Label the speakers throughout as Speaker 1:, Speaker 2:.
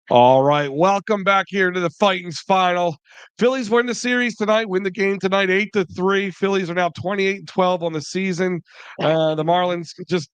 Speaker 1: All right, welcome back here to the Fighting's final. Phillies win the series tonight, win the game tonight, 8-3. Phillies are now 28-12 on the season. The Marlins just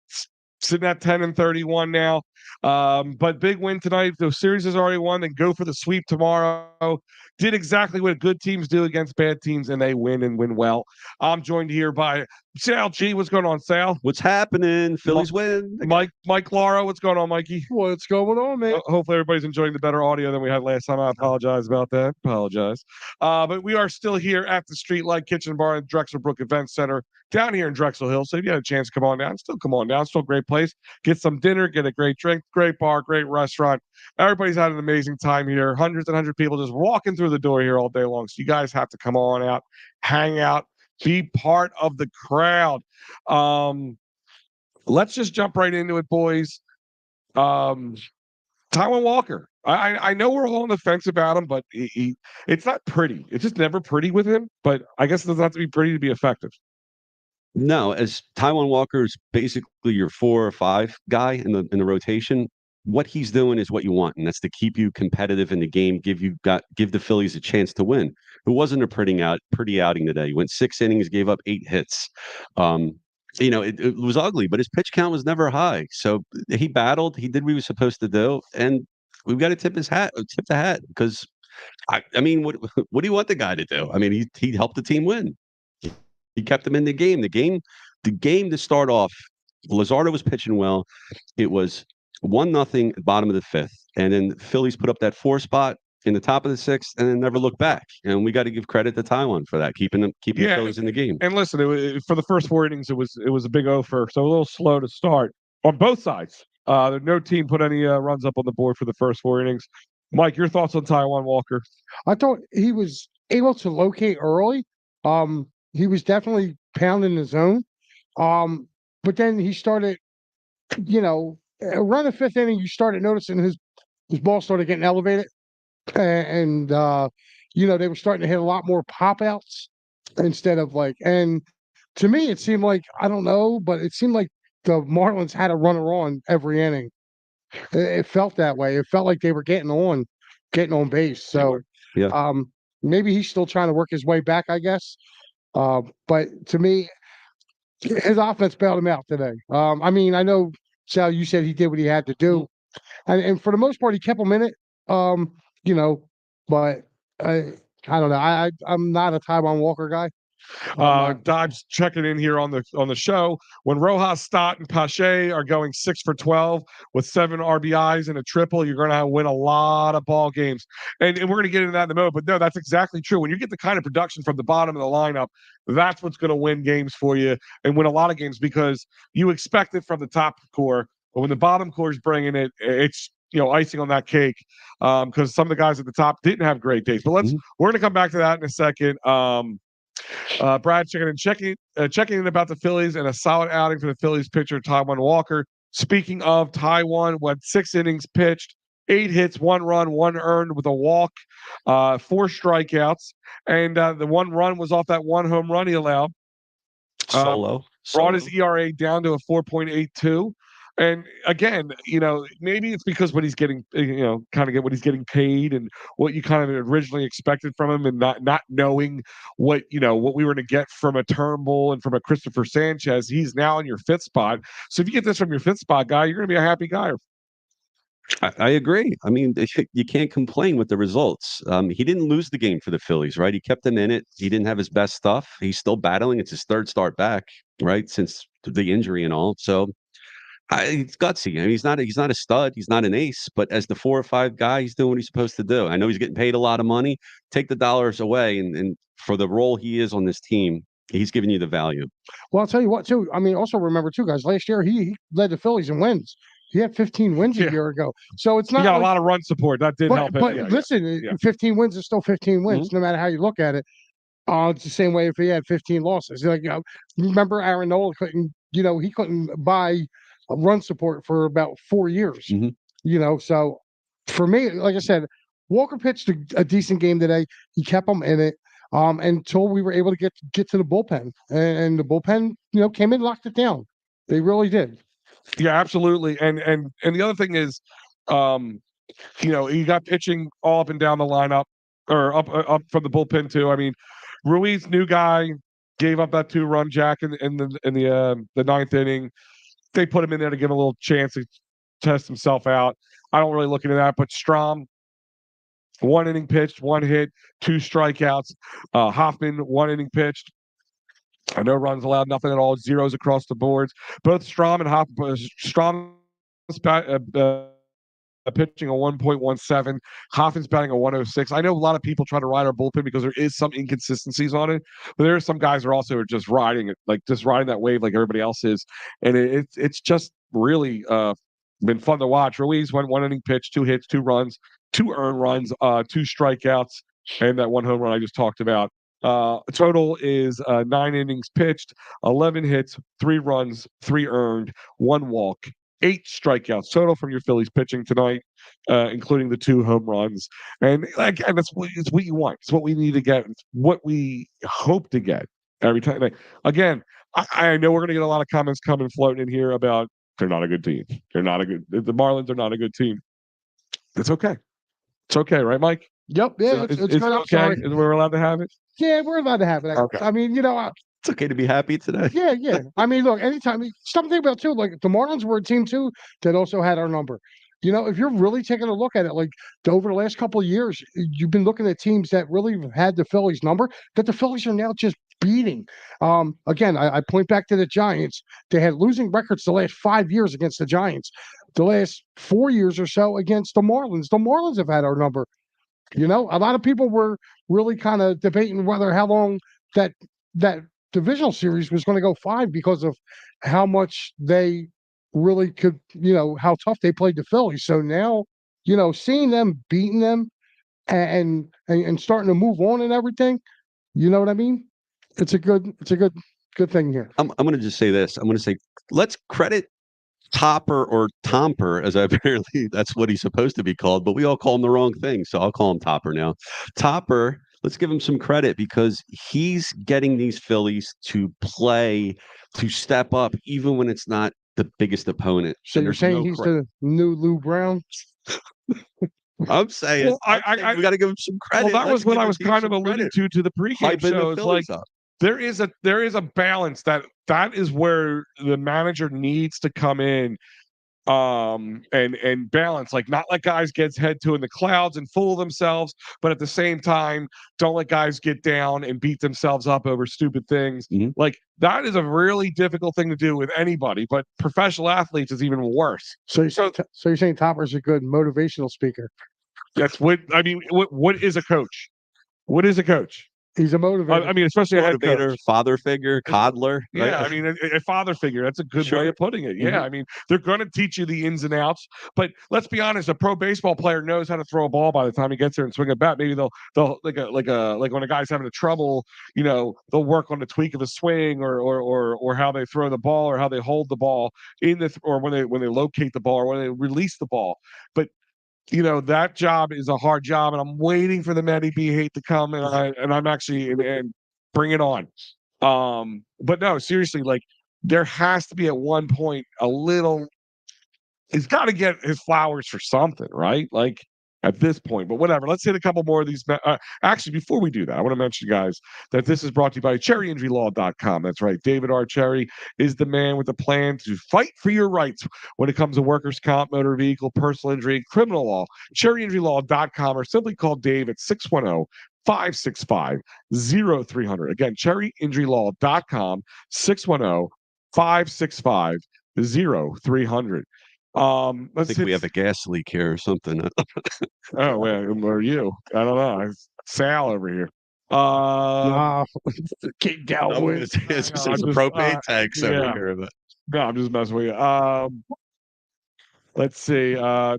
Speaker 1: sitting at 10-31 now. But big win tonight. The series is already won. Then go for the sweep tomorrow. Did exactly what good teams do against bad teams, and they win and win well. I'm joined here by Sal G. What's going on, Sal?
Speaker 2: What's happening? Phillies win.
Speaker 1: Mike Laura. What's going on, Mikey?
Speaker 3: What's going on, man?
Speaker 1: Hopefully everybody's enjoying the better audio than we had last time. I apologize about that. But we are still here at the StreetLight Kitchen Bar at Drexel Brook Event Center down here in Drexel Hill. So if you had a chance to come on down, still come on down. Still a great place. Get some dinner, get a great drink, great bar, great restaurant. Everybody's had an amazing time here. Hundreds and hundreds of people just walking through the door here all day long. So you guys have to come on out, hang out, be part of the crowd. Let's just jump right into it, boys. Taiwan Walker. I know we're all on the fence about him, but it's not pretty. It's just never pretty with him. But I guess it doesn't have to be pretty to be effective.
Speaker 2: No, as Taiwan Walker is basically your 4 or 5 guy in the rotation. What he's doing is what you want, and that's to keep you competitive in the game, give the Phillies a chance to win. It wasn't a pretty outing today. He went 6 innings, gave up 8 hits. It was ugly, but his pitch count was never high. So he battled. He did what he was supposed to do, and we've got to tip the hat because, I mean, what do you want the guy to do? I mean, he helped the team win. He kept them in the game. The game to start off, Luzardo was pitching well. It was 1-0 bottom of the 5th, and then the Phillies put up that 4 spot in the top of the 6th, and then never looked back. And we got to give credit to Taiwan for that, keeping the Phillies in the game.
Speaker 1: And listen, for the first 4 innings, it was a big offer, so a little slow to start on both sides. No team put any runs up on the board for the first 4 innings. Mike, your thoughts on Taiwan Walker?
Speaker 3: I thought he was able to locate early. He was definitely pounding the zone. But then he started, around the 5th inning, you started noticing his ball started getting elevated. And they were starting to hit a lot more pop outs instead of and to me, it seemed like, I don't know, but it seemed like the Marlins had a runner on every inning. It felt that way. It felt like they were getting on base. So,
Speaker 2: yeah.
Speaker 3: Maybe he's still trying to work his way back, I guess. But to me, his offense bailed him out today. I mean, I know, Sal, you said he did what he had to do, and for the most part, he kept him in it. But I don't know. I'm not a Taiwan Walker guy.
Speaker 1: Dodge checking in here on the show. When Rojas, Stott, and Pache are going 6 for 12 with 7 RBIs and a triple, you're going to win a lot of ball games. And we're going to get into that in a moment. But no, that's exactly true. When you get the kind of production from the bottom of the lineup, that's what's going to win games for you and win a lot of games because you expect it from the top core. But when the bottom core is bringing it, it's icing on that cake because some of the guys at the top didn't have great days. But we're going to come back to that in a second. Brad checking in about the Phillies and a solid outing for the Phillies pitcher Taiwan Walker. Speaking of Taiwan, went 6 innings pitched, 8 hits, 1 run, 1 earned with a walk, 4 strikeouts, and the 1 run was off that 1 home run he allowed.
Speaker 2: Solo.
Speaker 1: Brought his ERA down to a 4.82. And again, maybe it's because what he's getting, kind of get what he's getting paid and what you kind of originally expected from him, and not knowing what we were going to get from a Turnbull and from a Christopher Sanchez. He's now in your 5th spot. So if you get this from your 5th spot guy, you're going to be a happy guy.
Speaker 2: I agree. I mean, you can't complain with the results. He didn't lose the game for the Phillies, right? He kept them in it. He didn't have his best stuff. He's still battling. It's his 3rd start back, right, since the injury and all. So. It's gutsy. I mean, he's not a stud. He's not an ace. But as the 4 or 5 guy, he's doing what he's supposed to do. I know he's getting paid a lot of money. Take the dollars away, and for the role he is on this team, he's giving you the value.
Speaker 3: Well, I'll tell you what, too. I mean, also remember, too, guys. Last year he led the Phillies in wins. He had 15 wins a year ago. So it's not.
Speaker 1: He got a lot of run support. That did help.
Speaker 3: But listen, 15 wins is still 15 wins, no matter how you look at it. It's the same way if he had 15 losses. Remember Aaron Nola couldn't. He couldn't buy run support for about 4 years. So for me, like I said, Walker pitched a decent game today. He kept them in it until we were able to get to the bullpen, and the bullpen came in, locked it down. They really did.
Speaker 1: Yeah, absolutely. And the other thing is You got pitching all up and down the lineup, or up from the bullpen too. I mean, Ruiz, new guy, gave up that 2-run jack in the ninth inning. They put him in there to give him a little chance to test himself out. I don't really look into that, but Strom, 1 inning pitched, 1 hit, 2 strikeouts. Hoffman, 1 inning pitched. No runs allowed, nothing at all, zeros across the boards. Both Strom and Hoffman, Strom pitching a 1.17. Hoffman's batting a 106. I know a lot of people try to ride our bullpen because there is some inconsistencies on it, but there are some guys who are also just riding it, like just riding that wave like everybody else is, and it's just really been fun to watch. Ruiz went 1 inning pitch, 2 hits, 2 runs, 2 earned runs, 2 strikeouts, and that 1 home run I just talked about. Total is 9 innings pitched, 11 hits, 3 runs, 3 earned, 1 walk, 8 strikeouts total from your Phillies pitching tonight, including the 2 home runs. And again, it's what you want. It's what we need to get. It's what we hope to get every time. Again, I know we're going to get a lot of comments coming floating in here about they're not a good team. The Marlins are not a good team. It's okay. It's okay, right, Mike?
Speaker 3: Yep. Yeah, it's good. I'm
Speaker 1: okay.
Speaker 3: sorry.
Speaker 1: We're allowed to have it.
Speaker 3: Yeah, we're allowed to have it.
Speaker 1: Okay.
Speaker 3: I mean,
Speaker 2: It's okay to be happy today.
Speaker 3: yeah. I mean, look, anytime something about too, like the Marlins were a team too that also had our number. If you're really taking a look at it, like over the last couple of years, you've been looking at teams that really had the Phillies number, that the Phillies are now just beating. Again, I point back to the Giants. They had losing records the last 5 years against the Giants. The last 4 years or so against the Marlins. The Marlins have had our number. A lot of people were really kind of debating how long that divisional series was going to go 5 because of how much they really could, how tough they played the Phillies. So now, seeing them beating them and starting to move on and everything, you know what I mean? It's a good thing here.
Speaker 2: I'm going to just say this. I'm going to say, let's credit Topper or Tomper, as apparently that's what he's supposed to be called, but we all call him the wrong thing. So I'll call him Topper now. Topper, let's give him some credit because he's getting these Phillies to play, to step up, even when it's not the biggest opponent.
Speaker 3: So you're saying he's the new Lou Brown?
Speaker 2: I'm saying, we got to give him some credit.
Speaker 1: Well, that was what I was kind of alluding to the pregame show. It's like there is a balance that is where the manager needs to come in and balance, like not let guys get head to in the clouds and fool themselves, but at the same time don't let guys get down and beat themselves up over stupid things. Like that is a really difficult thing to do with anybody, but professional athletes is even worse.
Speaker 3: So you're saying Topper's a good motivational speaker?
Speaker 1: That's what I mean. What is a coach? What is a coach?
Speaker 3: He's a motivator.
Speaker 1: I mean, especially a head coach.
Speaker 2: Father figure, coddler.
Speaker 1: Yeah,
Speaker 2: right?
Speaker 1: I mean, a father figure. That's a good way of putting it. Yeah, I mean, they're going to teach you the ins and outs. But let's be honest, a pro baseball player knows how to throw a ball by the time he gets there and swing a bat. Maybe they'll like when a guy's having a trouble, they'll work on the tweak of a swing or how they throw the ball or how they hold the ball or when they locate the ball or when they release the ball. But that job is a hard job, and I'm waiting for the Matty B hate to come, and I'm actually and bring it on. But no, seriously, like there has to be at one point a little. He's got to get his flowers for something, right? Like at this point, but whatever. Let's hit a couple more of these. Actually, before we do that, I want to mention, guys, that this is brought to you by CherryInjuryLaw.com. That's right. David R. Cherry is the man with the plan to fight for your rights when it comes to workers' comp, motor vehicle, personal injury, and criminal law. CherryInjuryLaw.com, or simply call Dave at 610-565-0300. Again, CherryInjuryLaw.com, 610-565-0300.
Speaker 2: I think we have a gas leak here or something.
Speaker 1: Oh, well, or you? I don't know. It's Sal over here.
Speaker 3: Keep going.
Speaker 2: It's a propane tanks over here. But.
Speaker 1: No, I'm just messing with you. Let's see. Your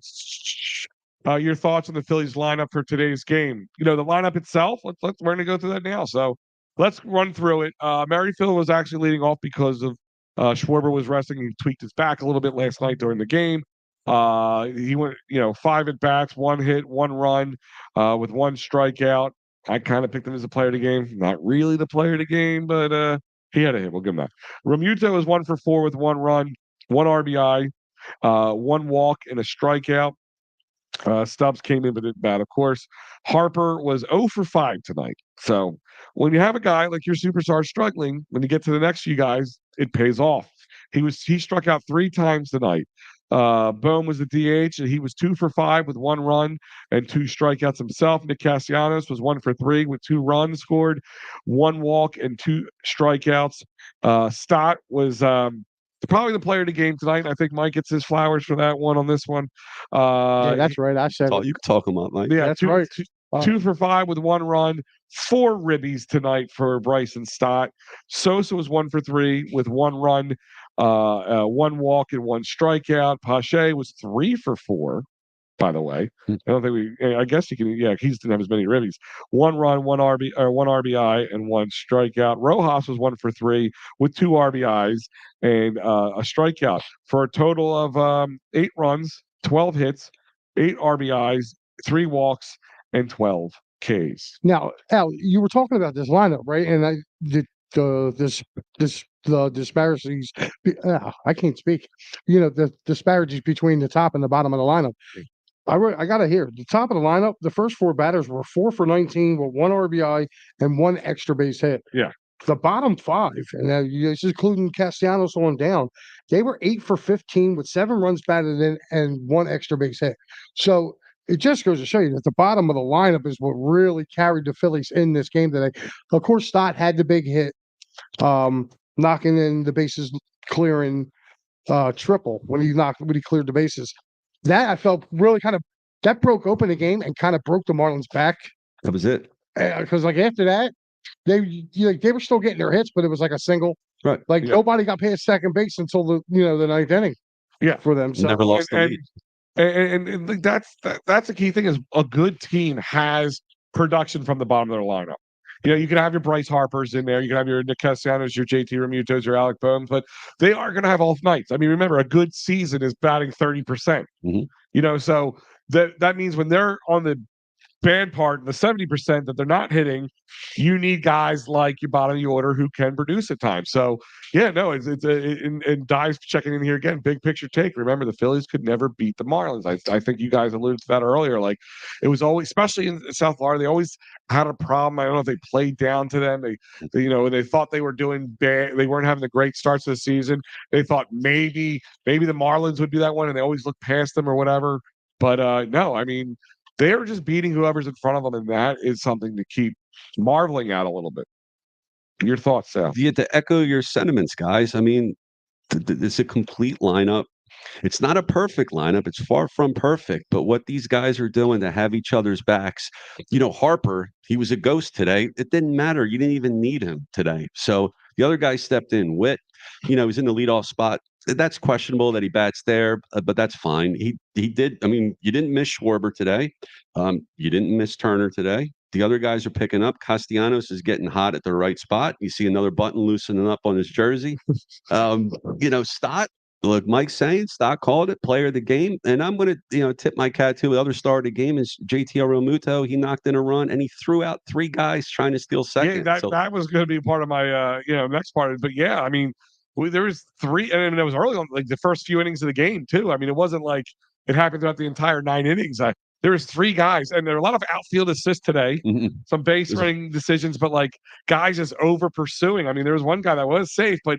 Speaker 1: thoughts on the Phillies lineup for today's game? The lineup itself. We're going to go through that now. So let's run through it. Merrifield was actually leading off because of Schwarber was resting. He tweaked his back a little bit last night during the game. He went, 5 at bats, 1 hit, 1 run, with 1 strikeout. I kind of picked him as a player of the game. Not really the player of the game, but he had a hit. We'll give him that. Realmuto is 1 for 4 with 1 run, 1 RBI, 1 walk, and a strikeout. Stubbs came in but didn't bat. Of course, Harper was 0 for 5 tonight. So when you have a guy like your superstar struggling, when you get to the next few guys, it pays off. He struck out 3 times tonight. Bohm was the DH, and he was 2 for 5 with 1 run and 2 strikeouts himself. Nick Castellanos was 1 for 3 with 2 runs scored, 1 walk and 2 strikeouts. Stott was probably the player of the game tonight. I think Mike gets his flowers for that one on this one.
Speaker 3: Yeah, that's right. I said
Speaker 2: You can talk him up, Mike.
Speaker 1: Yeah,
Speaker 3: that's
Speaker 1: two,
Speaker 3: right.
Speaker 1: two, 2 for 5 with 1 run, 4 ribbies tonight for Bryson Stott. Sosa was 1 for 3 with 1 run, 1 walk and 1 strikeout. Pache was 3 for 4. By the way, I don't think I guess he can. Yeah, he didn't have as many ribbies. 1 run, 1 RBI, and 1 strikeout. Rojas was 1 for 3 with 2 RBIs and a strikeout for a total of 8 runs, 12 hits, 8 RBIs, 3 walks, and 12 Ks.
Speaker 3: Now, Al, you were talking about this lineup, right? And the disparities. I can't speak. The disparities between the top and the bottom of the lineup. I got to hear the top of the lineup. The first 4 batters were 4 for 19 with 1 RBI and 1 extra base hit.
Speaker 1: Yeah.
Speaker 3: The bottom 5, and this is including Castellanos on down, they were 8 for 15 with 7 runs batted in and 1 extra base hit. So it just goes to show you that the bottom of the lineup is what really carried the Phillies in this game today. Of course, Stott had the big hit, knocking in the bases, clearing triple when he cleared the bases. That I felt really that broke open the game and kind of broke the Marlins back.
Speaker 2: That was it.
Speaker 3: Because after that, they were still getting their hits, but it was like a single.
Speaker 2: Right.
Speaker 3: Nobody got past second base until the 9th inning.
Speaker 1: Yeah.
Speaker 3: For them. So
Speaker 2: never lost the lead.
Speaker 1: And that's a key thing is a good team has production from the bottom of their lineup. You can have your Bryce Harpers in there. You can have your Nick Castellanos, your JT Remutos, your Alec Boehm, but they are going to have off nights. I mean, remember, a good season is batting 30%. So that means when they're on the bad part, the 70% that they're not hitting, you need guys like your bottom of the order who can produce at times. So and Dive's checking in here again. Big picture take. Remember, the Phillies could never beat the Marlins. I think you guys alluded to that earlier. Like it was always, especially in South Florida, they always had a problem. I don't know if they played down to them. They thought they were doing bad. They weren't having the great starts of the season. They thought maybe the Marlins would be that one, and they always looked past them or whatever. But no, I mean, they're just beating whoever's in front of them, and that is something to keep marveling at a little bit. Your thoughts, Sal?
Speaker 2: Yeah, to echo your sentiments, guys. I mean, it's a complete lineup. It's not a perfect lineup. It's far from perfect. But what these guys are doing to have each other's backs, Harper, he was a ghost today. It didn't matter. You didn't even need him today. So the other guy stepped in. Witt, he's in the leadoff spot. That's questionable that he bats there, but that's fine. He did. I mean, you didn't miss Schwarber today. You didn't miss Turner today. The other guys are picking up. Castellanos is getting hot at the right spot. You see another button loosening up on his jersey. Stott, look, Mike's saying Stott called it player of the game. And I'm going to, tip my cat to the other star of the game is JT Realmuto. He knocked in a run and he threw out 3 guys trying to steal second.
Speaker 1: Yeah, that was going to be part of my, next part. But yeah, I mean, there was 3, and it was early on, like the first few innings of the game too. I mean, it wasn't like it happened throughout the entire 9 innings. There was 3 guys, and there were a lot of outfield assists today, some base running decisions, but like guys just over pursuing. I mean, there was one guy that was safe, but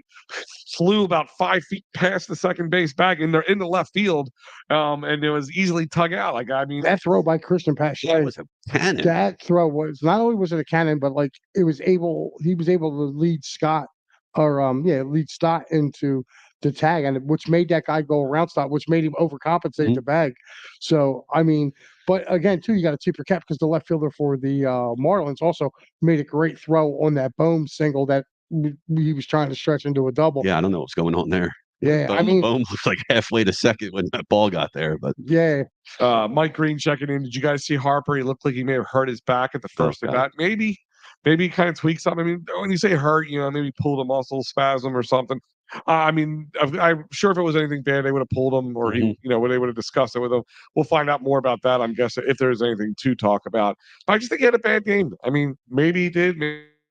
Speaker 1: flew about 5 feet past the second base bag in the left field, and it was easily tug out. Like, I mean,
Speaker 3: that throw by Christian Pache
Speaker 2: was a cannon.
Speaker 3: That throw was not only was it a cannon, but like he was able to lead Stott into the tag, and which made that guy go around Stott, which made him overcompensate the bag. So I mean, but again, too, you got to tip your cap because the left fielder for the Marlins also made a great throw on that Bohm single that he was trying to stretch into a double.
Speaker 2: Yeah, I don't know what's going on there.
Speaker 3: Yeah,
Speaker 2: Bohm was like halfway to second when that ball got there, but
Speaker 3: yeah.
Speaker 1: Mike Green checking in. Did you guys see Harper? He looked like he may have hurt his back at the first at bat. Maybe he kind of tweaked something. I mean, when you say hurt, maybe pulled a muscle spasm or something. I mean, I'm sure if it was anything bad, they would have pulled him, or they would have discussed it with him. We'll find out more about that, I'm guessing, if there's anything to talk about. But I just think he had a bad game. I mean, maybe he did,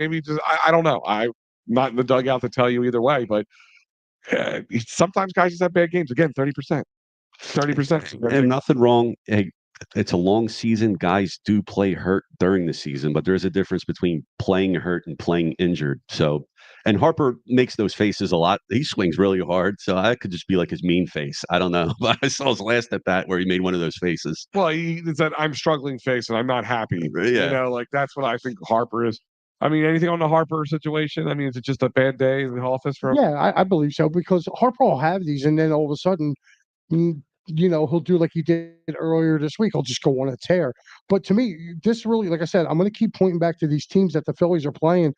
Speaker 1: maybe just I don't know. I'm not in the dugout to tell you either way, but sometimes guys just have bad games. Again, 30%. 30%.
Speaker 2: And nothing wrong. Hey, it's a long season. Guys do play hurt during the season, but there's a difference between playing hurt and playing injured. So, and Harper makes those faces a lot. He swings really hard, so I could just be like his mean face. I don't know, but I saw his last at bat where he made one of those faces.
Speaker 1: Well, it's that I'm struggling face and I'm not happy.
Speaker 2: Yeah.
Speaker 1: You know, like that's what I think Harper is. I mean, anything on the Harper situation? I mean, is it just a bad day in the office for him?
Speaker 3: Yeah, I believe so because Harper will have these, and then all of a sudden, he'll do like he did earlier this week. He'll just go on a tear. But to me, this really, like I said, I'm going to keep pointing back to these teams that the Phillies are playing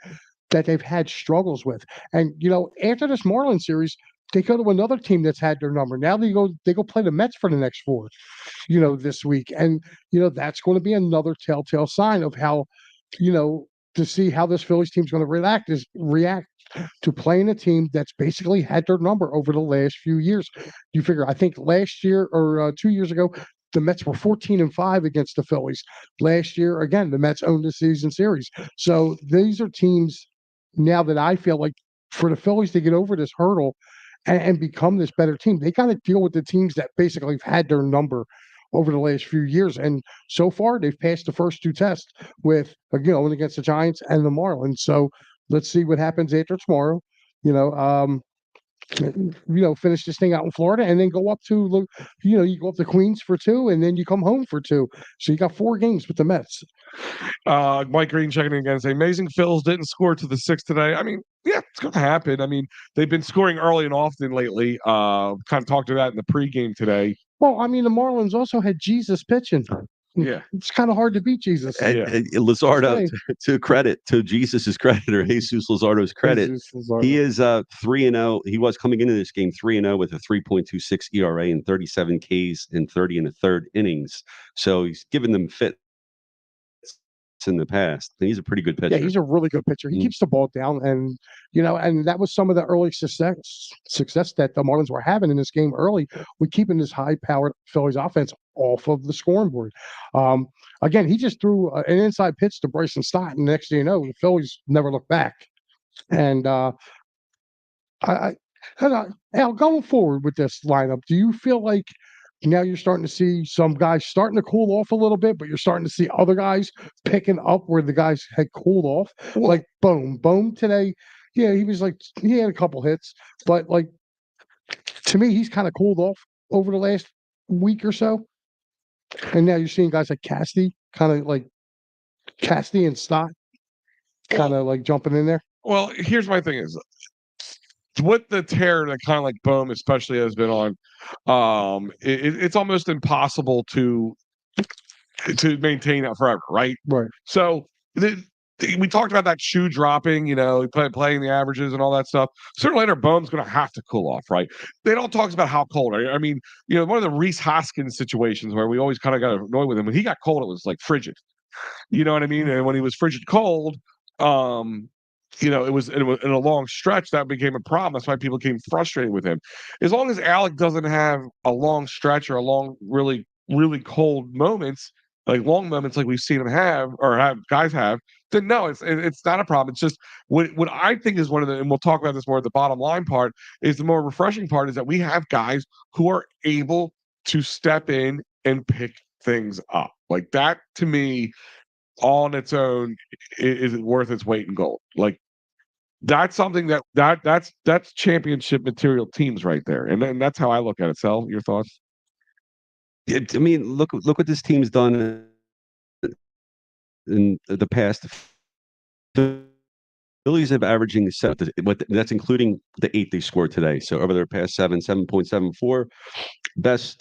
Speaker 3: that they've had struggles with. And after this Marlins series, they go to another team that's had their number. Now they go play the Mets for the next four, this week, and that's going to be another telltale sign of how, to see how this Phillies team's going to react to playing a team that's basically had their number over the last few years. You figure, I think last year or 2 years ago, the Mets were 14-5 against the Phillies. Last year, again, the Mets owned the season series. So these are teams now that I feel like for the Phillies to get over this hurdle and become this better team, they got to deal with the teams that basically have had their number over the last few years. And so far, they've passed the first two tests with, against the Giants and the Marlins. So let's see what happens after tomorrow. Finish this thing out in Florida and then go up to, you go up to Queens for 2 and then you come home for 2. So you got 4 games with the Mets.
Speaker 1: Mike Green checking in again. Say, amazing Phils didn't score to the 6th today. I mean, yeah, it's going to happen. I mean, they've been scoring early and often lately. Kind of talked to that in the pregame today.
Speaker 3: Well, I mean, the Marlins also had Jesus pitching.
Speaker 1: Yeah,
Speaker 3: it's kind of hard to beat Jesus.
Speaker 2: And Luzardo, to Jesus's credit, or Jesus Luzardo's credit, he is 3-0. He was coming into this game 3-0 with a 3.26 ERA and 37 Ks in 30 and a third innings. So he's given them fits in the past, and he's a pretty good pitcher.
Speaker 3: Yeah, he's a really good pitcher. He keeps the ball down, and and that was some of the early success that the Marlins were having in this game early with keeping this high-powered Phillies offense off of the scoring board. Again, he just threw an inside pitch to Bryson Stott, and next thing you know, the Phillies never looked back. And Al, going forward with this lineup, do you feel like now you're starting to see some guys starting to cool off a little bit, but you're starting to see other guys picking up where the guys had cooled off? Like Bohm today, yeah, he had a couple hits, but like to me, he's kind of cooled off over the last week or so. And now you're seeing guys like Casty and Stott kind of like jumping in there.
Speaker 1: Well, here's my thing is with the tear that kind of like Bohm especially has been on, it's almost impossible to maintain that forever, right?
Speaker 3: Right.
Speaker 1: So we talked about that shoe dropping, playing the averages and all that stuff. Sooner or later, Bohm's going to have to cool off, right? They don't talk about how cold. I mean, one of the Reese Hoskins situations where we always kind of got annoyed with him. When he got cold, it was like frigid. You know what I mean? And when he was frigid cold, it was in a long stretch that became a problem. That's why people became frustrated with him. As long as Alec doesn't have a long stretch or a long, really, really cold moments, like long moments like we've seen him have guys have, then no, it's not a problem. It's just what I think is one of the, and we'll talk about this more at the bottom line part, is the more refreshing part is that we have guys who are able to step in and pick things up. Like that to me, all on its own, is worth its weight in gold. Like that's something that's championship material teams right there, and that's how I look at it. Sal, your thoughts?
Speaker 2: I mean, look what this team's done in the past. The Phillies have averaging that's including the 8 they scored today. So over their past 7.74, best.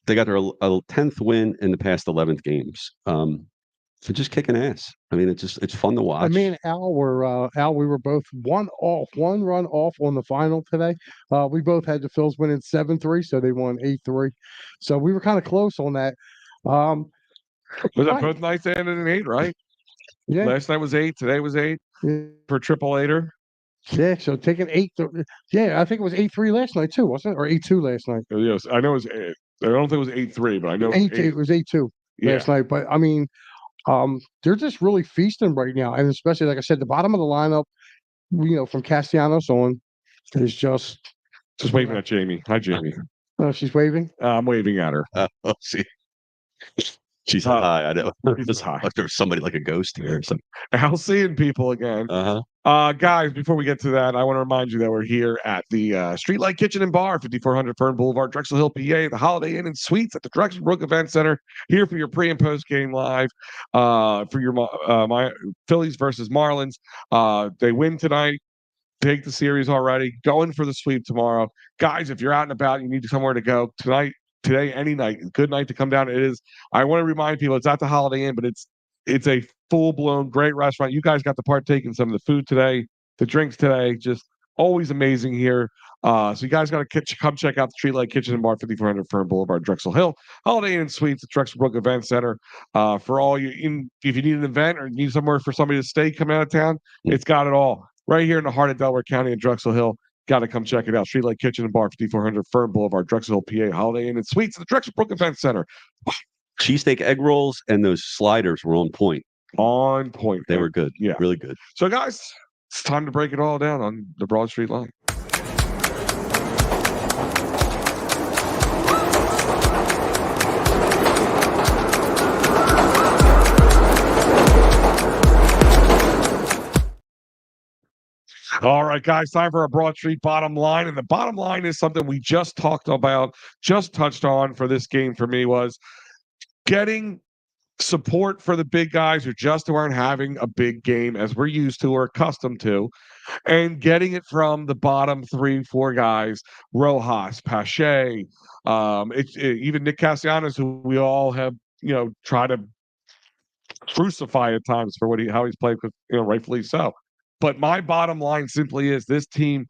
Speaker 2: They got their 10th win in the past 11th games. So just kicking ass. I mean, it's fun to watch.
Speaker 3: I mean, Al, we were both one run off on the final today. We both had the Phils winning 7-3, so they won 8-3. So we were kind of close on that.
Speaker 1: Was that both nights they ended in 8, right?
Speaker 3: Yeah.
Speaker 1: Last night was 8. Today was 8 for triple eighter.
Speaker 3: Yeah. So taking 8. Yeah, I think it was 8-3 last night too, wasn't it? Or 8-2 last night.
Speaker 1: Yes, I know it was 8. I don't think it was 8-3, but I know
Speaker 3: 8-2. It was 8-2 last night. But I mean, they're just really feasting right now, and especially like I said, the bottom of the lineup, from Castellanos on, is just
Speaker 1: waving at Jamie. Hi, Jamie.
Speaker 3: She's waving.
Speaker 1: I'm waving at her.
Speaker 2: Oh, see. She's high. I know.
Speaker 1: She's high.
Speaker 2: Like there's somebody like a ghost here. Or something.
Speaker 1: Al seeing people again. Guys, before we get to that, I want to remind you that we're here at the StreetLight Kitchen and Bar, 5400 Fern Boulevard, Drexel Hill, PA, the Holiday Inn and Suites at the Drexel Brook Event Center. Here for your pre and post game live for your my Phillies versus Marlins. They win tonight. Take the series already. Going for the sweep tomorrow, guys. If you're out and about, you need somewhere to go tonight, today, any night. Good night to come down. It is. I want to remind people it's at the Holiday Inn, but it's a full-blown great restaurant. You guys got to partake in some of the food today, the drinks today, just always amazing here. So you guys got to come check out the StreetLight Kitchen and Bar, 5400 Fern Boulevard, Drexel Hill, Holiday Inn Suites at Drexel Brook Event Center. For all you, if you need an event or need somewhere for somebody to stay, come out of town, it's got it all right here in the heart of Delaware County in Drexel Hill. Got to come check it out. StreetLight Kitchen and Bar, 5400 Fern Boulevard, Drexel Hill, PA, Holiday Inn and Suites at the Drexel Brook Event Center.
Speaker 2: Cheesesteak egg rolls and those sliders were on point.
Speaker 1: On point.
Speaker 2: They were good.
Speaker 1: Yeah.
Speaker 2: Really good.
Speaker 1: So, guys, it's time to break it all down on the Broad Street line. All right, guys, time for a Broad Street bottom line. And the bottom line is something we just talked about, just touched on for this game for me was getting support for the big guys who just aren't having a big game as we're used to or accustomed to, and getting it from the bottom 3-4 guys, Rojas, Pache, even Nick Castellanos, who we all have, tried to crucify at times for how he's played, because rightfully so. But my bottom line simply is this team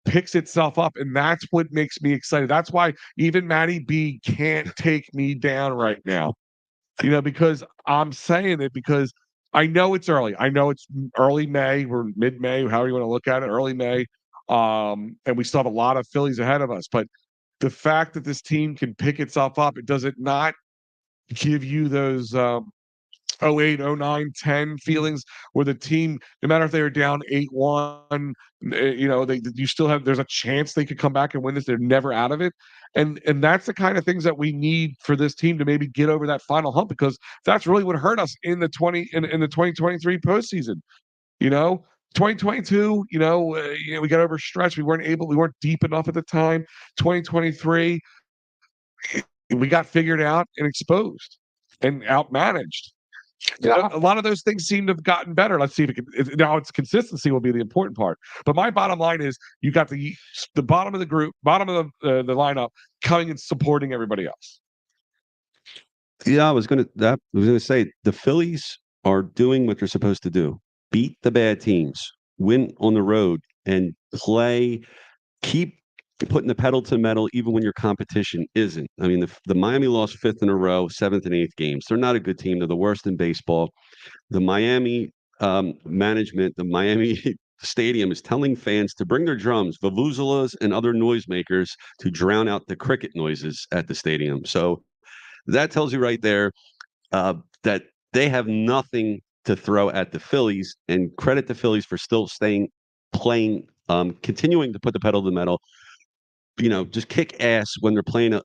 Speaker 1: picks itself up, and that's what makes me excited. That's why even Matty B can't take me down right now, because I'm saying it because I know it's early. I know it's early May or mid-May, however you want to look at it, early May, and we still have a lot of Phillies ahead of us. But the fact that this team can pick itself up, does it not give you those 08, 09, 10 feelings where the team, no matter if they were down 8-1, you still have, there's a chance they could come back and win this. They're never out of it. And that's the kind of things that we need for this team to maybe get over that final hump, because that's really what hurt us in the 2023 postseason. 2022, we got overstretched. We weren't deep enough at the time. 2023, we got figured out and exposed and outmanaged. A lot of those things seem to have gotten better. Let's see if now it's consistency will be the important part. But my bottom line is you got the bottom of the group, bottom of the lineup coming and supporting everybody else.
Speaker 2: Yeah, I was gonna say the Phillies are doing what they're supposed to do: beat the bad teams, win on the road, and keep putting the pedal to the metal even when your competition isn't. I mean, the Miami lost 5th in a row, 7th and 8th games. They're not a good team. They're the worst in baseball. The Miami management, the Miami stadium is telling fans to bring their drums, vuvuzelas, and other noisemakers to drown out the cricket noises at the stadium. So that tells you right there that they have nothing to throw at the Phillies, and credit the Phillies for still playing, continuing to put the pedal to the metal. Just kick ass when they're playing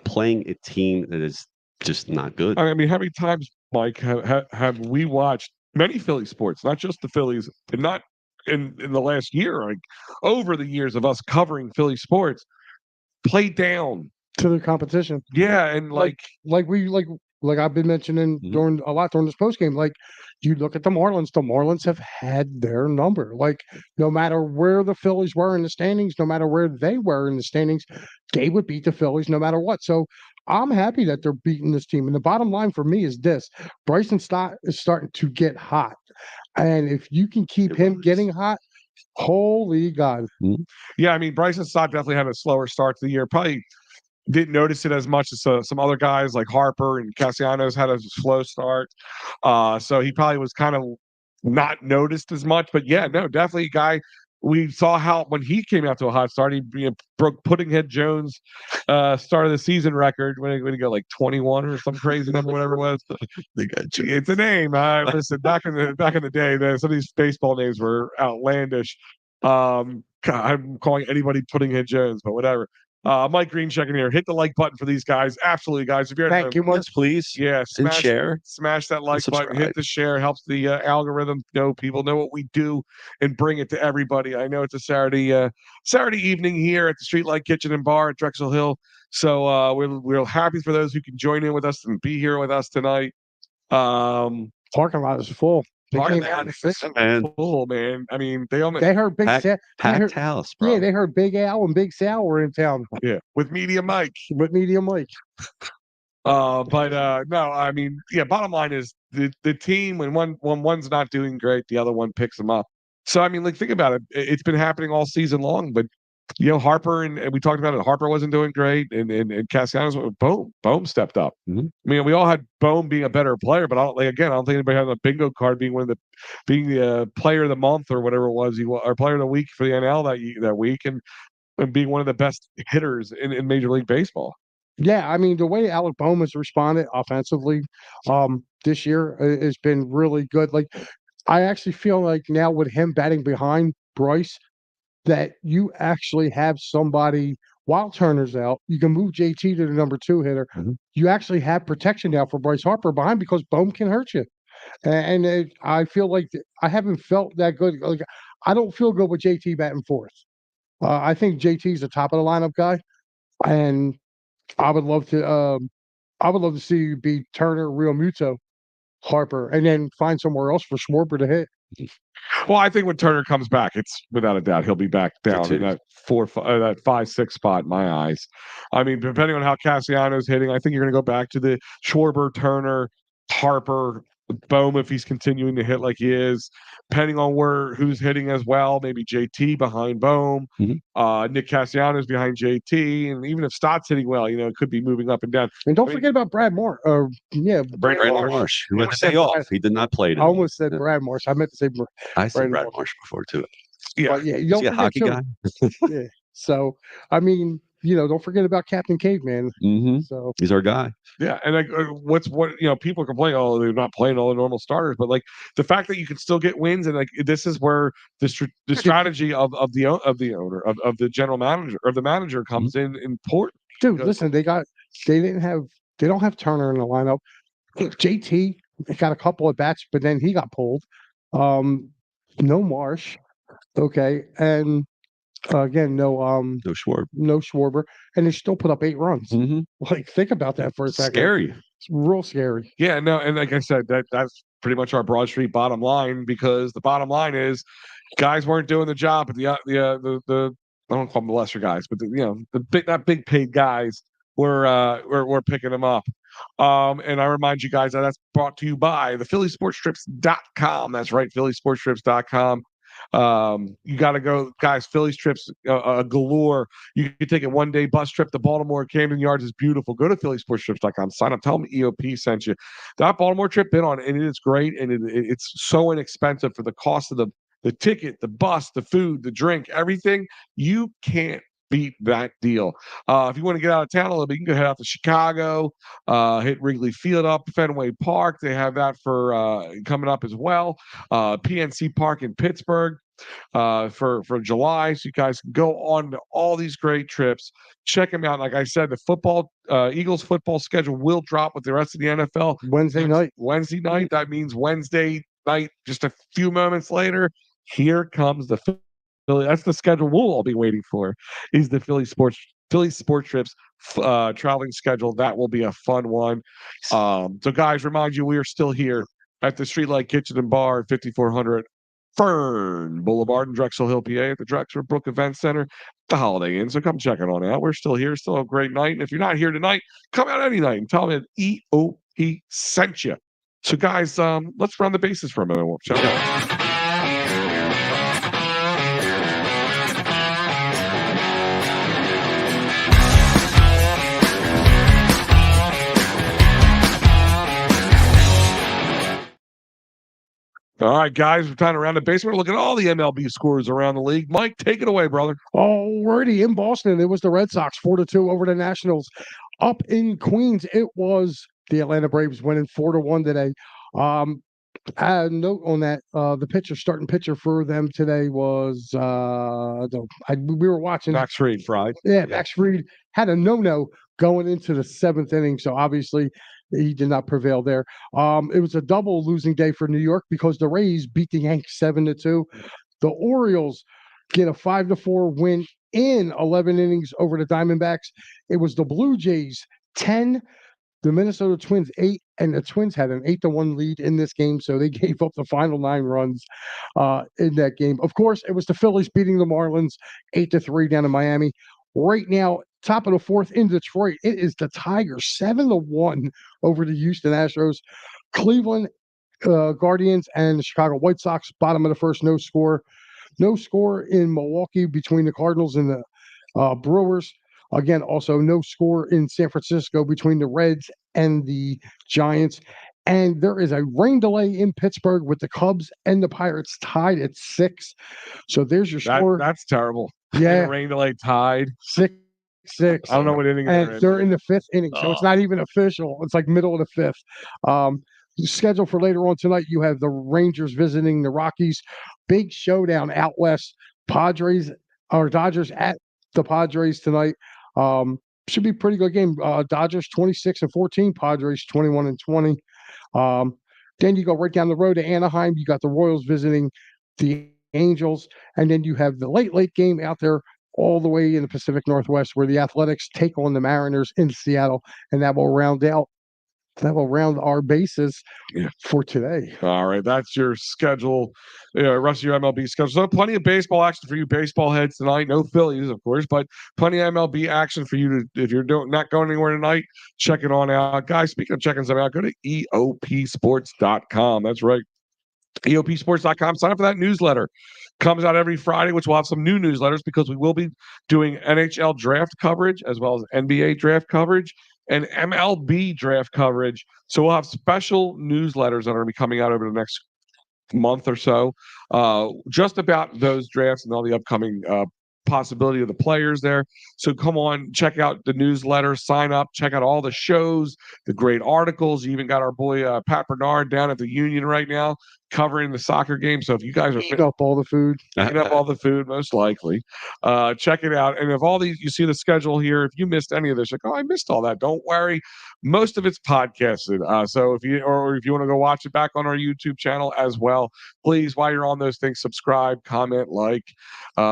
Speaker 2: playing a team that is just not good.
Speaker 1: I mean, how many times, Mike, have we watched many Philly sports, not just the Phillies, and not in the last year, like over the years of us covering Philly sports, play down
Speaker 3: to the competition.
Speaker 1: Yeah, and like
Speaker 3: I've been mentioning during this post game, like you look at the Marlins have had their number. Like no matter where the Phillies were in the standings, no matter where they were in the standings, they would beat the Phillies no matter what. So I'm happy that they're beating this team. And the bottom line for me is this: Bryson Stott is starting to get hot, and if you can keep him getting hot, holy God.
Speaker 1: Yeah, I mean, Bryson Stott definitely had a slower start to the year. Probably didn't notice it as much as some other guys like Harper and Castellanos had a slow start. So he probably was kind of not noticed as much. But yeah, no, definitely a guy. We saw how when he came out to a hot start, he broke Puddinghead Jones' start of the season record when he got like 21 or some crazy number, whatever it was. It's a name. Listen, back in the day, some of these baseball names were outlandish. I'm calling anybody Puddinghead Jones, but whatever. Mike Green checking here. Hit the like button for these guys. Absolutely, guys. If you're
Speaker 3: Thank you, Mike.
Speaker 2: Yes, please.
Speaker 1: yeah,
Speaker 2: And share.
Speaker 1: smash that like button.
Speaker 2: subscribe.
Speaker 1: Hit the share. Helps the algorithm know people know what we do and bring it to everybody. I know it's a Saturday evening here at the Streetlight Kitchen and Bar at Drexel Hill. So we're happy for those who can join in with us and be here with us tonight.
Speaker 3: Parking lot is full. They came out and fixed it.
Speaker 2: Man,
Speaker 1: Full, man. I mean, they almost
Speaker 3: They heard Big Sal.
Speaker 2: packed house, bro.
Speaker 3: Yeah, they heard Big Al and Big Sal were in town
Speaker 1: with Media Mike.
Speaker 3: with Medium Mike.
Speaker 1: But no, I mean, yeah, bottom line is the team when one's not doing great, the other one picks them up. So I mean, like think about it. It's been happening all season long, but Harper and we talked about it. Harper wasn't doing great, and Castellanos, Bohm stepped up.
Speaker 2: Mhm.
Speaker 1: I mean, we all had Bohm being a better player, but I don't think anybody had a bingo card being being the player of the month or whatever it was, or player of the week for the NL that week, and being one of the best hitters in Major League Baseball.
Speaker 3: Yeah, I mean the way Alec Bohm has responded offensively, this year has been really good. Like I actually feel like now with him batting behind Bryce, that you actually have somebody while Turner's out. You can move JT to the number 2 hitter.
Speaker 2: Mhm.
Speaker 3: You actually have protection now for Bryce Harper behind because Bohm can hurt you. And I feel like I haven't felt that good. Like I don't feel good with JT batting fourth. I think JT's the top of the lineup guy, and I would love to. I would love to see you be Turner, Real Muto, Harper, and then find somewhere else for Schwarber to hit.
Speaker 1: Well, I think when Turner comes back, it's without a doubt he'll be back down in that 5-6 spot in my eyes. I mean, depending on how Castellanos hitting, I think you're going to go back to the Schwarber, Turner, Harper, Bohm if he's continuing to hit like he is. Depending on who's hitting as well, maybe JT behind Bohm, Nick Castellanos behind JT, and even if Stott's hitting well, it could be moving up and down.
Speaker 3: And don't forget about Brad Moore.
Speaker 2: Brandon Marsh, who had the day off. He did not play
Speaker 3: I
Speaker 2: today.
Speaker 3: almost said Brad Marsh. I meant to say
Speaker 2: I said
Speaker 3: Brandon
Speaker 2: Brad Marsh before too.
Speaker 1: Yeah,
Speaker 3: But yeah, you
Speaker 2: Is
Speaker 3: don't
Speaker 2: he a
Speaker 3: forget
Speaker 2: hockey
Speaker 3: too.
Speaker 2: guy?
Speaker 3: Yeah. So I mean, don't forget about Captain Caveman.
Speaker 2: Mm-hmm.
Speaker 3: So
Speaker 2: He's our guy.
Speaker 1: yeah, and like, people complain, oh, they're not playing all the normal starters, but like the fact that you can still get wins, and like this is where the strategy of the owner of the general manager or the manager comes in important.
Speaker 3: dude, listen, they don't have Turner in the lineup. JT got a couple of bats, but then he got pulled. No Marsh, okay, and again, no Schwarber, and they still put up 8 runs.
Speaker 2: Mm-hmm.
Speaker 3: Like, think about that for a second.
Speaker 2: Scary.
Speaker 3: It's real scary.
Speaker 1: Yeah, no, and like I said, that's pretty much our Broad Street bottom line, because the bottom line is guys weren't doing the job, but the I don't call them the lesser guys, but not big paid guys were picking them up. And I remind you guys that's brought to you by the PhillySportsTrips.com. That's right, PhillySportsTrips.com. You got to go, guys. Phillies trips galore. You can take a 1-day bus trip to Baltimore. Camden Yards is beautiful. Go to PhillySportsTrips.com. Sign up. Tell them EOP sent you. That Baltimore trip been on, and it is great, and it's so inexpensive for the cost of the ticket, the bus, the food, the drink, everything. You can't beat that deal. If you want to get out of town a little bit, you can go head out to Chicago, hit Wrigley Field up, Fenway Park. They have that for coming up as well. PNC Park in Pittsburgh for July. So you guys can go on to all these great trips. Check them out. Like I said, the Eagles football schedule will drop with the rest of the NFL
Speaker 3: Wednesday night.
Speaker 1: That means Wednesday night, just a few moments later, here comes the Philly. That's the schedule we'll all be waiting for, is the Philly Sport Trips traveling schedule. That will be a fun one. So guys, remind you, we are still here at the Streetlight Kitchen and Bar, 5400 Fern Boulevard in Drexel Hill, PA, at the Drexel Brook Event Center, the Holiday Inn. So come check it on out. We're still here, still a great night. And if you're not here tonight, come out any night and tell them that EOP sent you. So guys, let's run the bases for a minute. Shall we? All right, guys, we're time to round the basement. Look at all the MLB scores around the league. Mike, take it away, brother.
Speaker 3: Alrighty, in Boston, it was the Red Sox 4-2 over the Nationals. Up in Queens, it was the Atlanta Braves winning 4-1 today. Note on that, the starting pitcher for them today was we were watching.
Speaker 1: Max Fried.
Speaker 2: Fried.
Speaker 3: Yeah, Max Fried had a no going into the seventh inning, so obviously he did not prevail there. It was a double losing day for New York because the Rays beat the Yankees 7-2. The Orioles get a 5-4 win in 11 innings over the Diamondbacks. It was the Blue Jays 10, the Minnesota Twins 8, and the Twins had an 8-1 lead in this game, so they gave up the final 9 runs in that game. Of course, it was the Phillies beating the Marlins 8-3 down in Miami. Right now, top of the fourth in Detroit, it is the Tigers 7-1 over the Houston Astros. Cleveland Guardians and the Chicago White Sox, bottom of the first, no score. No score in Milwaukee between the Cardinals and the Brewers. Again, also no score in San Francisco between the Reds and the Giants. And there is a rain delay in Pittsburgh with the Cubs and the Pirates tied at 6. So there's your score.
Speaker 1: That's terrible.
Speaker 3: Yeah.
Speaker 1: Rain delay tied.
Speaker 3: 6-6.
Speaker 1: I don't know what inning
Speaker 3: they're in the 5th inning, so it's not even official. It's like middle of the 5th. Scheduled for later on tonight, you have the Rangers visiting the Rockies. Big showdown out west. Dodgers at the Padres tonight. Should be a pretty good game. Dodgers 26-14, Padres 21-20. Then you go right down the road to Anaheim. You got the Royals visiting the Angels, and then you have the late game out there all the way in the Pacific Northwest where the Athletics take on the Mariners in Seattle, and that will round our bases for today.
Speaker 1: All right, that's your schedule, rest of your MLB schedule. So plenty of baseball action for you baseball heads tonight. No Phillies, of course, but plenty of MLB action for you to, if you're not going anywhere tonight, check it on out. Guys, speaking of checking something out, go to EOPsports.com. That's right. EOPsports.com. Sign up for that newsletter. Comes out every Friday, which will have some new newsletters because we will be doing NHL draft coverage as well as NBA draft coverage and MLB draft coverage. So we'll have special newsletters that are going to be coming out over the next month or so, just about those drafts and all the upcoming possibility of the players there. So come on, check out the newsletter, sign up, check out all the shows, the great articles. You even got our boy Pat Bernard down at the Union right now covering the soccer game. So if you guys are
Speaker 3: eating up all the food,
Speaker 1: most likely, check it out. And if all these, you see the schedule here, if you missed any of this, like, oh, I missed all that, don't worry. Most of it's podcasted. So if you want to go watch it back on our YouTube channel as well, please, while you're on those things, subscribe, comment, like,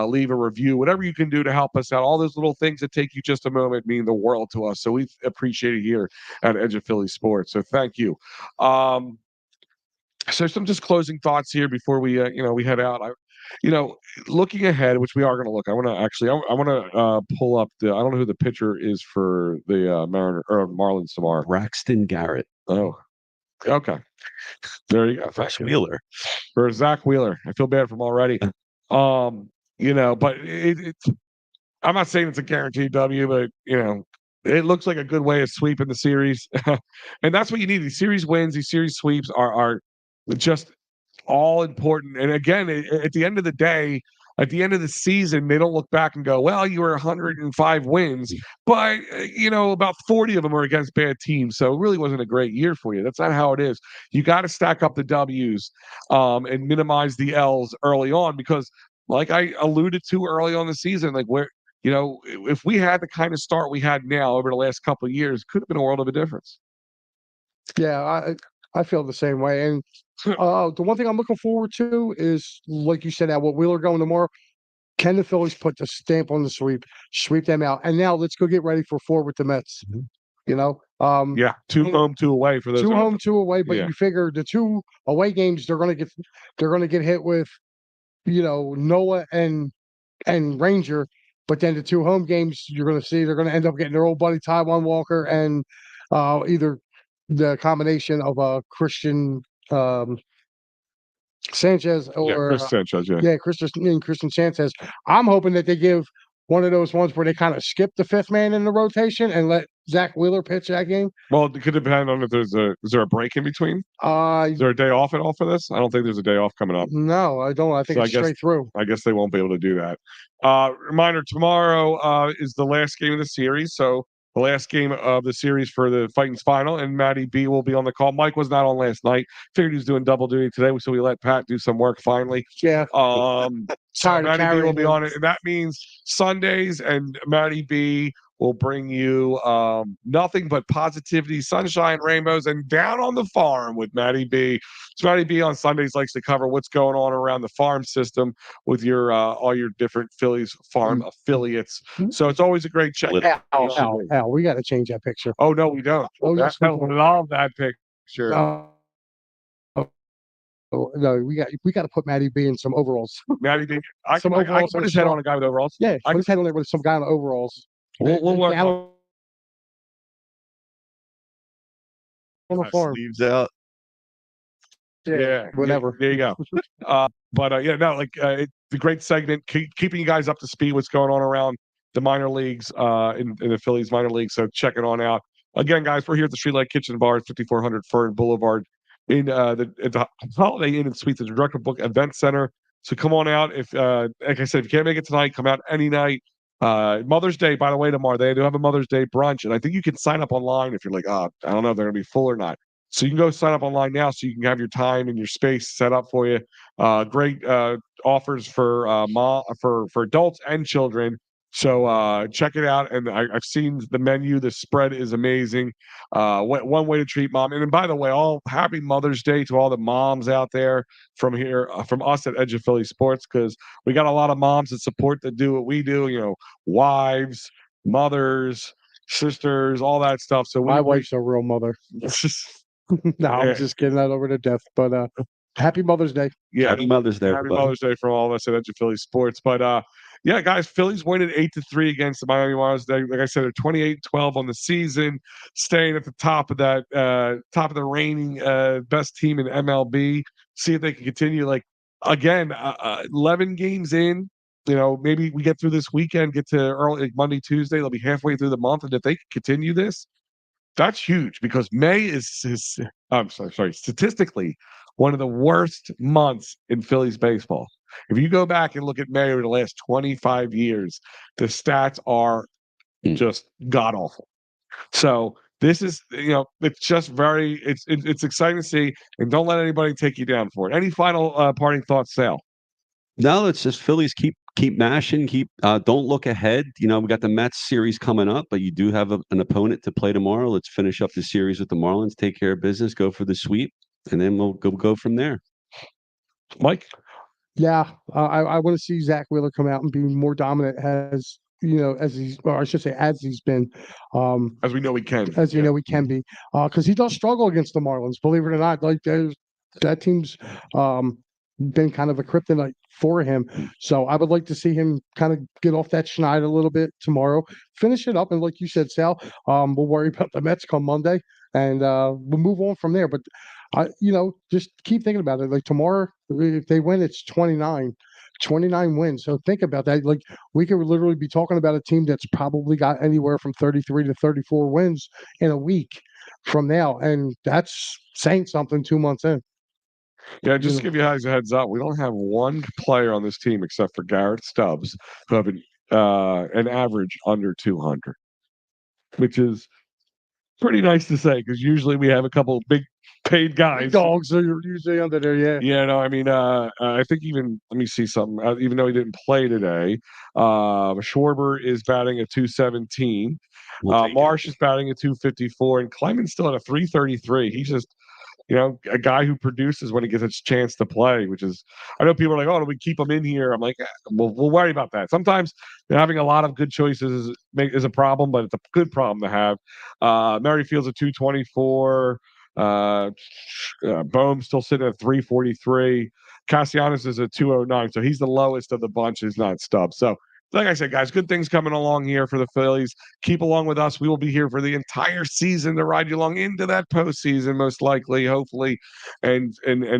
Speaker 1: leave a review, whatever you can do to help us out. All those little things that take you just a moment mean the world to us. So we appreciate it here at Edge of Philly Sports. So thank you. So some just closing thoughts here before we head out. Looking ahead, which we are going to look. I want to pull up I don't know who the pitcher is for the Marlins tomorrow.
Speaker 2: Braxton Garrett.
Speaker 1: Oh, okay. There you go.
Speaker 2: Fresh Wheeler.
Speaker 1: For Zach Wheeler. I feel bad for him already. But it's. I'm not saying it's a guaranteed W, but it looks like a good way of sweeping the series, and that's what you need. These series wins, these series sweeps are just all important. And again, at the end of the day, at the end of the season, they don't look back and go, well, you were 105 wins, but about 40 of them are against bad teams. So it really wasn't a great year for you. That's not how it is. You got to stack up the W's and minimize the L's early on, because like I alluded to early on the season, like if we had the kind of start we had now over the last couple of years, it could have been a world of a difference.
Speaker 3: Yeah, I feel the same way. And the one thing I'm looking forward to is, like you said, what Wheeler going tomorrow. Can the Phillies put the stamp on the sweep them out? And now let's go get ready for 4 with the Mets. Mm-hmm.
Speaker 1: 2 home, 2 away for those.
Speaker 3: 2 home, 2 away. But you figure the 2 away games they're going to get hit with, Noah and Ranger. But then the 2 home games you're going to see, they're going to end up getting their old buddy Taijuan Walker and either the combination of Christian Sanchez or
Speaker 1: Chris Sanchez,
Speaker 3: Christian Sanchez. I'm hoping that they give one of those ones where they kind of skip the 5th man in the rotation and let Zach Wheeler pitch that game.
Speaker 1: Well, it could depend on if is there a break in between? Is there a day off at all for this? I don't think there's a day off coming up.
Speaker 3: No, I don't. I think it's straight through.
Speaker 1: I guess they won't be able to do that. Reminder, tomorrow is the last game of the series. So the last game of the series for the Titans final, and Matty B will be on the call. Mike was not on last night. Figured he was doing double duty today, so we let Pat do some work finally.
Speaker 3: Yeah.
Speaker 1: So Matty B will be on it,
Speaker 3: him.
Speaker 1: and that means Sundays, and Matty B will bring you nothing but positivity, sunshine, rainbows, and down on the farm with Matty B. So Matty B on Sundays likes to cover what's going on around the farm system with your all your different Phillies farm affiliates. So it's always a great check.
Speaker 3: Al, we got to change that picture.
Speaker 1: Oh no, we don't.
Speaker 3: Oh yes,
Speaker 1: I love that picture.
Speaker 3: No, we got to put Matty B in some overalls.
Speaker 1: Matty B, I
Speaker 3: Some
Speaker 1: can
Speaker 3: overalls
Speaker 1: put
Speaker 3: and
Speaker 1: his head
Speaker 3: straw.
Speaker 1: on a guy with overalls.
Speaker 3: Yeah, put his head on there with some guy in overalls.
Speaker 1: We'll work on
Speaker 3: the farm.
Speaker 2: Sleeves out.
Speaker 1: Yeah,
Speaker 3: whatever.
Speaker 1: There you go. Yeah, no, like the great segment, keeping you guys up to speed what's going on around the minor leagues in the Phillies minor league. So check it on out. Again, guys, we're here at the StreetLight Kitchen Bar at 5400 Fern Boulevard in the Holiday Inn and Suites at the Drexel Book Event Center. So come on out. If like I said, if you can't make it tonight, come out any night. Mother's Day, by the way, tomorrow they do have a Mother's Day brunch, and I think you can sign up online if you're like, I don't know if they're gonna be full or not. So you can go sign up online now, so you can have your time and your space set up for you. Great offers for for adults and children. So check it out. And I've seen the menu. The spread is amazing. One way to treat mom. And then, by the way, all happy Mother's Day to all the moms out there from here, from us at Edge of Philly Sports, because we got a lot of moms that support that do what we do. You know, wives, mothers, sisters, all that stuff. So
Speaker 3: My wife's a real mother. No, I'm just kidding that over to death. But happy Mother's Day.
Speaker 1: Yeah,
Speaker 2: Happy Mother's Day.
Speaker 1: Happy Mother's Day from all of us at Edge of Philly Sports. But yeah, guys, Phillies winning 8-3 against the Miami Marlins. Like I said, they're 28-12 on the season, staying at the top of that top of the reigning best team in MLB. See if they can continue. Like again, 11 games in. You know, maybe we get through this weekend, get to early like Monday, Tuesday. They'll be halfway through the month, and if they can continue this, that's huge because May is I'm sorry, statistically one of the worst months in Phillies baseball. If you go back and look at May over the last 25 years, the stats are just god awful. So this is, it's just it's exciting to see, and don't let anybody take you down for it. Any final parting thoughts, Sal?
Speaker 2: No, it's just Phillies keep mashing, don't look ahead. We got the Mets series coming up, but you do have an opponent to play tomorrow. Let's finish up the series with the Marlins, take care of business, go for the sweep, and then we'll go from there.
Speaker 1: Mike?
Speaker 3: Yeah, I want to see Zach Wheeler come out and be more dominant as he's been.
Speaker 1: As we know he can.
Speaker 3: As you know he can be. Because he does struggle against the Marlins, believe it or not. Like that team's been kind of a kryptonite for him. So I would like to see him kind of get off that schneid a little bit tomorrow, finish it up, and like you said, Sal, we'll worry about the Mets come Monday, and we'll move on from there. But just keep thinking about it. Like tomorrow, if they win, it's 29 wins. So think about that. Like we could literally be talking about a team that's probably got anywhere from 33 to 34 wins in a week from now, and that's saying something 2 months in.
Speaker 1: Yeah, just to give you guys a heads up, we don't have one player on this team except for Garrett Stubbs who have an average under 200, which is pretty nice to say because usually we have a couple of big paid guys.
Speaker 3: Big dogs are usually under there, yeah.
Speaker 1: Yeah, no, I mean, I think even let me see something. Even though he didn't play today, Schwarber is batting a 217. Marsh is batting a 254, and Clement's still at a 333. He's just a guy who produces when he gets a chance to play, which is, I know people are like, oh, do we keep him in here? I'm like, we'll worry about that. Sometimes having a lot of good choices is a problem, but it's a good problem to have. Merrifield's a 224. Bohm's still sitting at 343. Castellanos is a 209. So he's the lowest of the bunch. He's not Stubbs. So like I said, guys, good things coming along here for the Phillies. Keep along with us. We will be here for the entire season to ride you along into that postseason, most likely, hopefully, and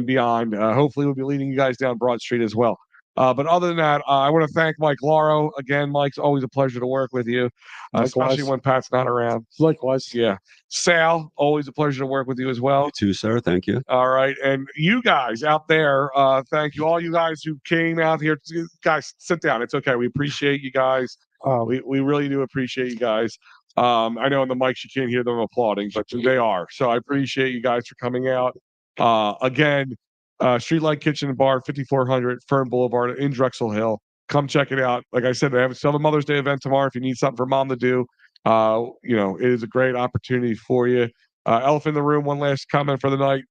Speaker 1: beyond. Hopefully, we'll be leading you guys down Broad Street as well. But other than that, I want to thank Mike Lauro. Again, Mike's always a pleasure to work with you, especially when Pat's not around.
Speaker 3: Likewise.
Speaker 1: Yeah. Sal, always a pleasure to work with you as well.
Speaker 2: You too, sir. Thank you.
Speaker 1: All right. And you guys out there, thank you. All you guys who came out here. Guys, sit down. It's okay. We appreciate you guys. We really do appreciate you guys. I know on the mics you can't hear them applauding, but they are. So I appreciate you guys for coming out. Again, StreetLight Kitchen and Bar, 5400 Fern Boulevard in Drexel Hill. Come check it out. Like I said, they have a Mother's Day event tomorrow. If you need something for mom to do, it is a great opportunity for you. Elephant in the Room, one last comment for the night.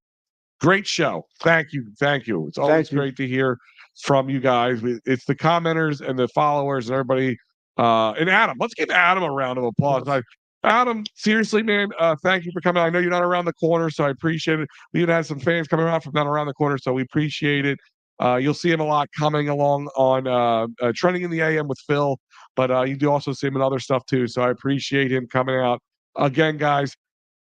Speaker 1: Great show. Thank you. It's always great to hear from you guys. It's the commenters and the followers and everybody. And Adam, let's give Adam a round of applause. Adam, seriously, man, thank you for coming. I know you're not around the corner, so I appreciate it. We even had some fans coming around from not around the corner, so we appreciate it. You'll see him a lot coming along on Trending in the AM with Phil, but you do also see him in other stuff too. So I appreciate him coming out. Again, guys,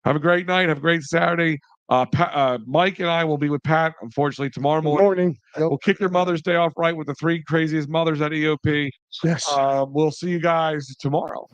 Speaker 1: have a great night. Have a great Saturday. Mike and I will be with Pat, unfortunately, tomorrow morning.
Speaker 3: Yep.
Speaker 1: We'll kick your Mother's Day off right with the 3 craziest mothers at EOP.
Speaker 3: Yes.
Speaker 1: We'll see you guys tomorrow.